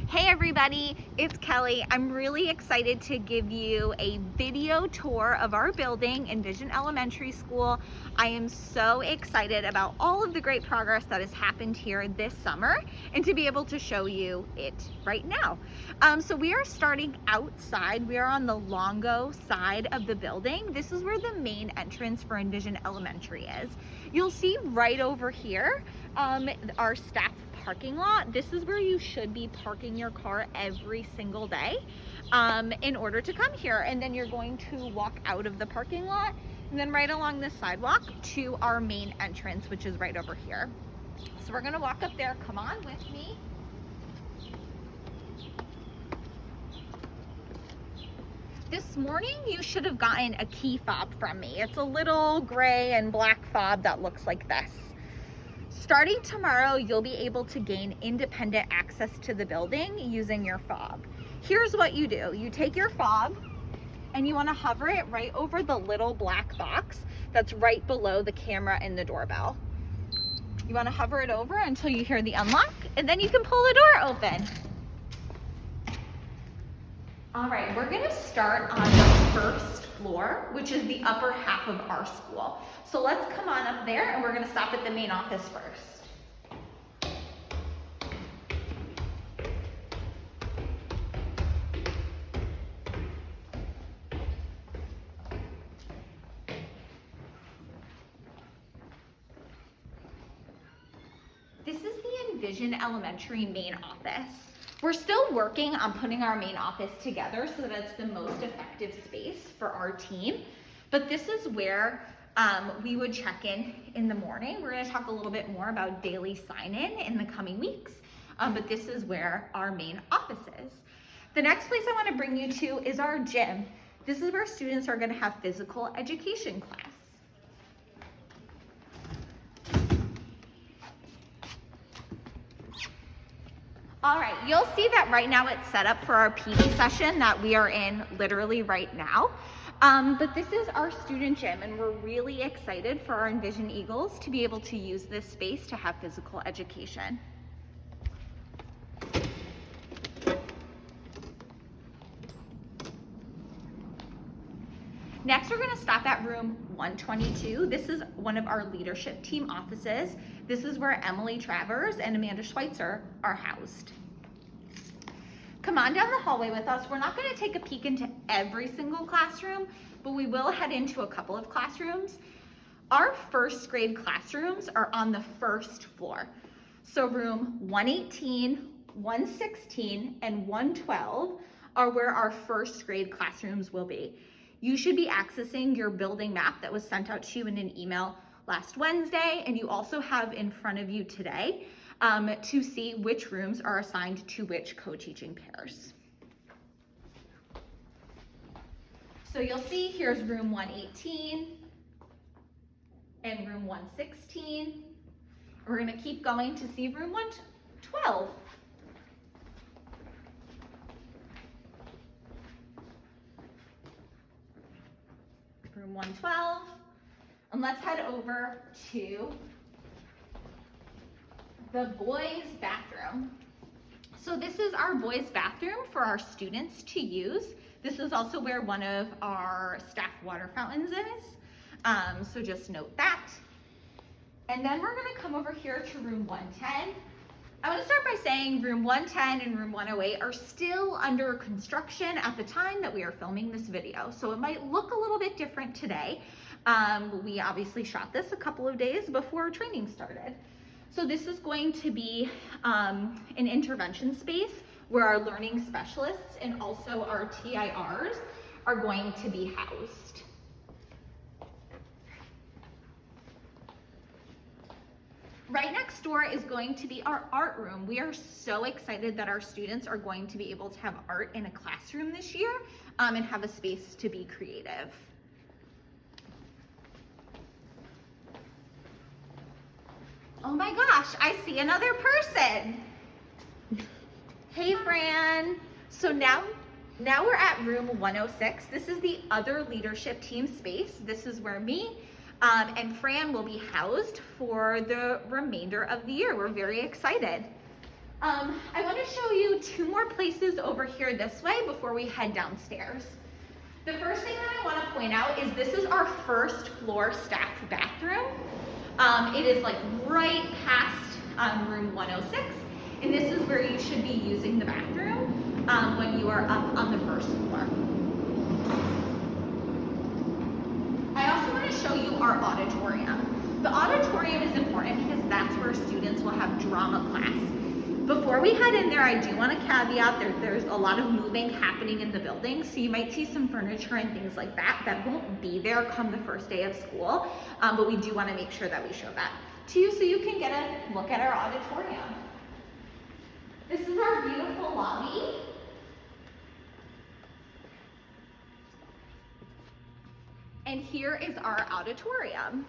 Hey everybody, it's Kelly. I'm really excited to give you a video tour of our building, Envision Elementary School. I am so excited about all of the great progress that has happened here this summer and to be able to show you it right now. So we are starting outside. We are on the Longo side of the building. This is where the main entrance for Envision Elementary is. You'll see right over here our staff parking lot. This is where you should be parking your car every single day in order to come here. And then you're going to walk out of the parking lot and then right along this sidewalk to our main entrance, which is right over here. So we're gonna walk up there. Come on with me. This morning you should have gotten a key fob from me. It's a little gray and black fob that looks like this. Starting tomorrow, you'll be able to gain independent access to the building using your fob. Here's what you do. You take your fob and you want to hover it right over the little black box that's right below the camera and the doorbell. You want to hover it over until you hear the unlock, and then you can pull the door open. All right, we're gonna start on the first floor, which is the upper half of our school. So let's come on up there and we're gonna stop at the main office first. This is the Envision Elementary main office. We're still working on putting our main office together so that it's the most effective space for our team. But this is where we would check in the morning. We're gonna talk a little bit more about daily sign-in the coming weeks, but this is where our main office is. The next place I wanna bring you to is our gym. This is where students are gonna have physical education class. All right, you'll see that right now it's set up for our PD session that we are in literally right now. But this is our student gym, and we're really excited for our Envision Eagles to be able to use this space to have physical education. Next, we're gonna stop at room 122. This is one of our leadership team offices. This is where Emily Travers and Amanda Schweitzer are housed. Come on down the hallway with us. We're not gonna take a peek into every single classroom, but we will head into a couple of classrooms. Our first grade classrooms are on the first floor. So room 118, 116, and 112 are where our first grade classrooms will be. You should be accessing your building map that was sent out to you in an email last Wednesday, and you also have in front of you today to see which rooms are assigned to which co-teaching pairs. So you'll see here's room 118 and room 116. We're gonna keep going to see room 112. Room 112, and let's head over to the boys' bathroom. So this is our boys' bathroom for our students to use. This is also where one of our staff water fountains is, so just note that. And then we're gonna come over here to room 110. I want to start by saying room 110 and room 108 are still under construction at the time that we are filming this video. So it might look a little bit different today. We obviously shot this a couple of days before training started. So this is going to be an intervention space where our learning specialists and also our TIRs are going to be housed. Right next door is going to be our art room. We are so excited that our students are going to be able to have art in a classroom this year and have a space to be creative. Oh my gosh, I see another person. Hey, Fran. So now we're at room 106. This is the other leadership team space. This is where me and Fran will be housed for the remainder of the year. We're very excited. I want to show you two more places over here this way before we head downstairs. The first thing that I want to point out is this is our first floor staffed bathroom. It is like right past room 106, and this is where you should be using the bathroom when you are up on the first floor. I also want to show you our auditorium. The auditorium is important because that's where students will have drama class. Before we head in there, I do want to caveat there's a lot of moving happening in the building, so you might see some furniture and things like that that won't be there come the first day of school, but we do want to make sure that we show that to you so you can get a look at our auditorium. This is our beautiful lobby. And here is our auditorium.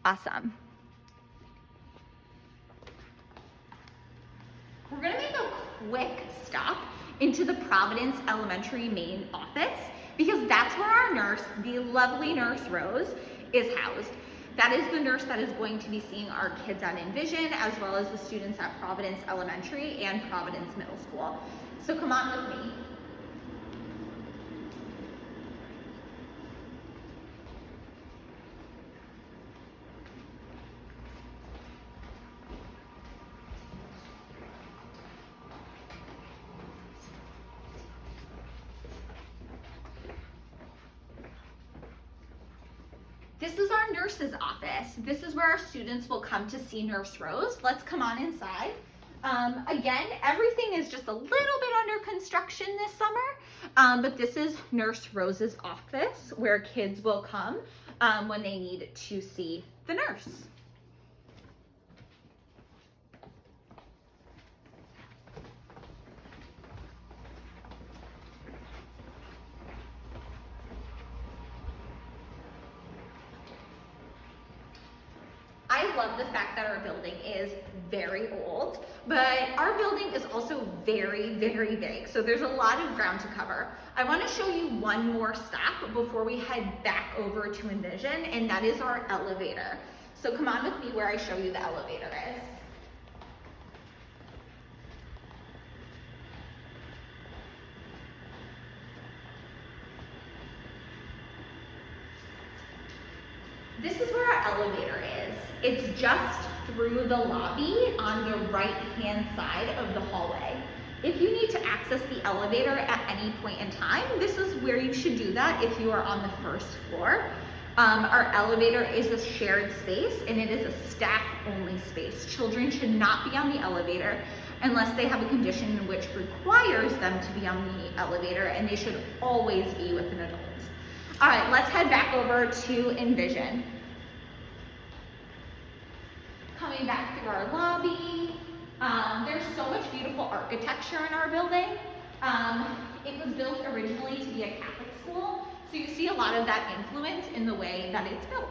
Awesome. We're gonna make a quick stop into the Providence Elementary main office because that's where our nurse, the lovely nurse Rose, is housed. That is the nurse that is going to be seeing our kids on Envision as well as the students at Providence Elementary and Providence Middle School. So come on with me. This is our nurse's office. This is where our students will come to see Nurse Rose. Let's come on inside. Again, everything is just a little bit under construction this summer, but this is Nurse Rose's office where kids will come when they need to see the nurse. I love the fact that our building is very old, but our building is also very, very big. So there's a lot of ground to cover. I want to show you one more stop before we head back over to Envision, and that is our elevator. So come on with me where I show you the elevator is. This is where our elevator is. It's just through the lobby on the right-hand side of the hallway. If you need to access the elevator at any point in time, this is where you should do that if you are on the first floor. Our elevator is a shared space and it is a staff-only space. Children should not be on the elevator unless they have a condition which requires them to be on the elevator, and they should always be with an adult. All right, let's head back over to Envision. Coming back through our lobby, there's so much beautiful architecture in our building. It was built originally to be a Catholic school, so you see a lot of that influence in the way that it's built.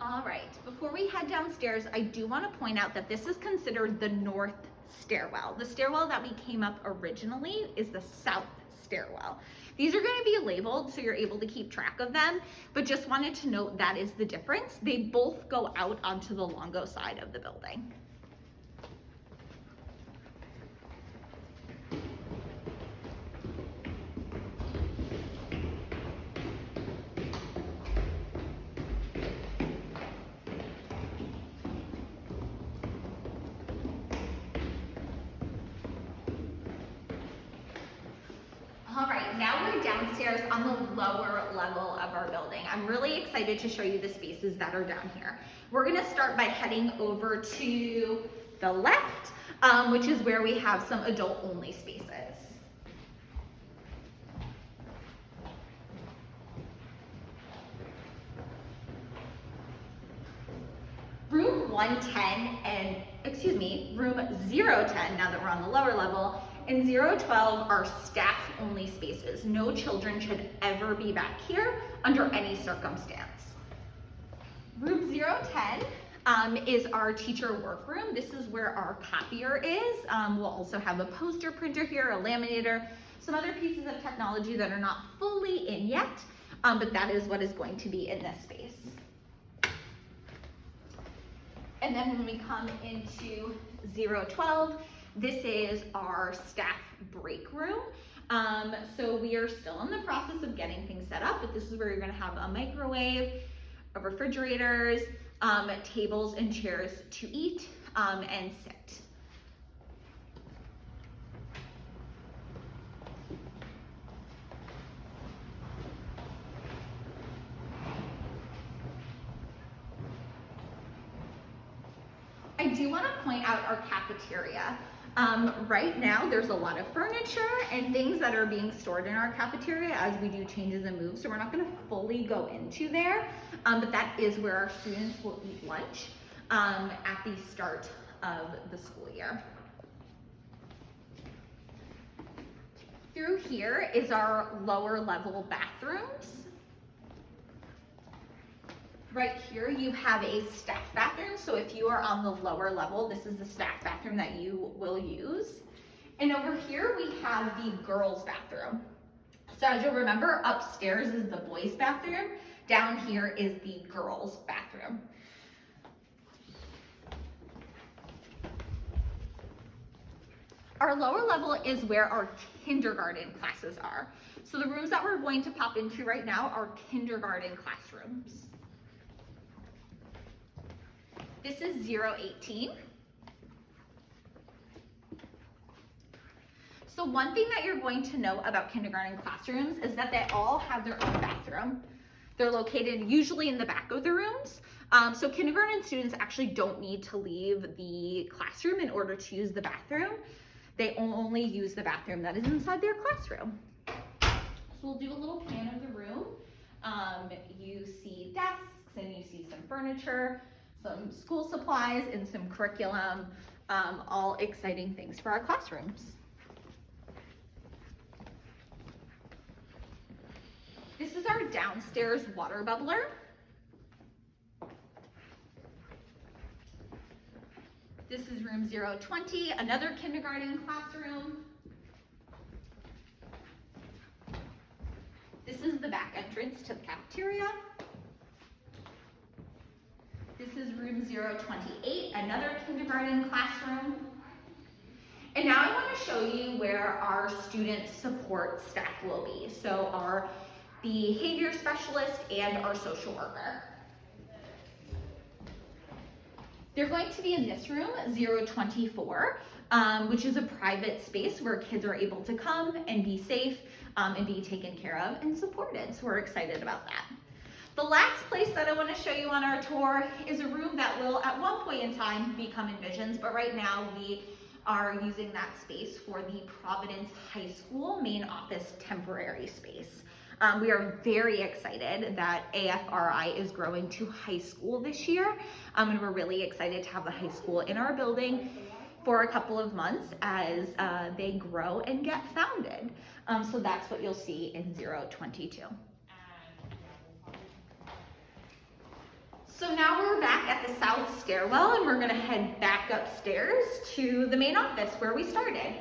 All right, before we head downstairs, I do want to point out that this is considered the north stairwell. The stairwell that we came up originally is the south stairwell. These are going to be labeled so you're able to keep track of them, but just wanted to note that is the difference. They both go out onto the Longo side of the building. All right, now we're downstairs on the lower level of our building. I'm really excited to show you the spaces that are down here. We're gonna start by heading over to the left, which is where we have some adult-only spaces. Room 010, now that we're on the lower level, And 0 to 12 are staff-only spaces. No children should ever be back here under any circumstance. Room 010 is our teacher workroom. This is where our copier is. We'll also have a poster printer here, a laminator, some other pieces of technology that are not fully in yet, but that is what is going to be in this space. And then when we come into 012, this is our staff break room. So we are still in the process of getting things set up, but this is where you're gonna have a microwave, refrigerators, tables and chairs to eat and sit. I do want to point out our cafeteria. Right now there's a lot of furniture and things that are being stored in our cafeteria as we do changes and moves, so we're not going to fully go into there, but that is where our students will eat lunch at the start of the school year. Through here is our lower level bathrooms. Right here you have a staff bathroom, so if you are on the lower level, this is the staff bathroom that you will use. And over here we have the girls' bathroom. So as you'll remember, upstairs is the boys' bathroom, down here is the girls' bathroom. Our lower level is where our kindergarten classes are. So the rooms that we're going to pop into right now are kindergarten classrooms. This is 018. So one thing that you're going to know about kindergarten classrooms is that they all have their own bathroom. They're located usually in the back of the rooms. So kindergarten students actually don't need to leave the classroom in order to use the bathroom. They only use the bathroom that is inside their classroom. So we'll do a little pan of the room. You see desks and you see some furniture, some school supplies, and some curriculum, all exciting things for our classrooms. This is our downstairs water bubbler. This is room 020, another kindergarten classroom. This is the back entrance to the cafeteria. This is room 028, another kindergarten classroom. And now I want to show you where our student support staff will be. So our behavior specialist and our social worker. They're going to be in this room, 024, which is a private space where kids are able to come and be safe and be taken care of and supported. So we're excited about that. The last place that I want to show you on our tour is a room that will at one point in time become Envision's, but right now we are using that space for the Providence High School main office temporary space. We are very excited that AFRI is growing to high school this year, and we're really excited to have the high school in our building for a couple of months as they grow and get founded. So that's what you'll see in 022. So now we're back at the south stairwell and we're gonna head back upstairs to the main office where we started.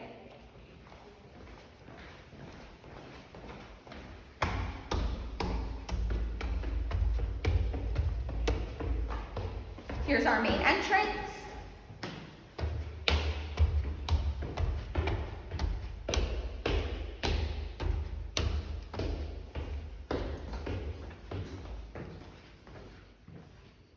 Here's our main entrance.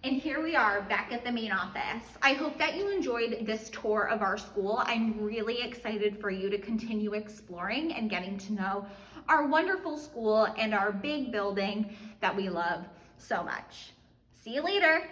And here we are back at the main office. I hope that you enjoyed this tour of our school. I'm really excited for you to continue exploring and getting to know our wonderful school and our big building that we love so much. See you later.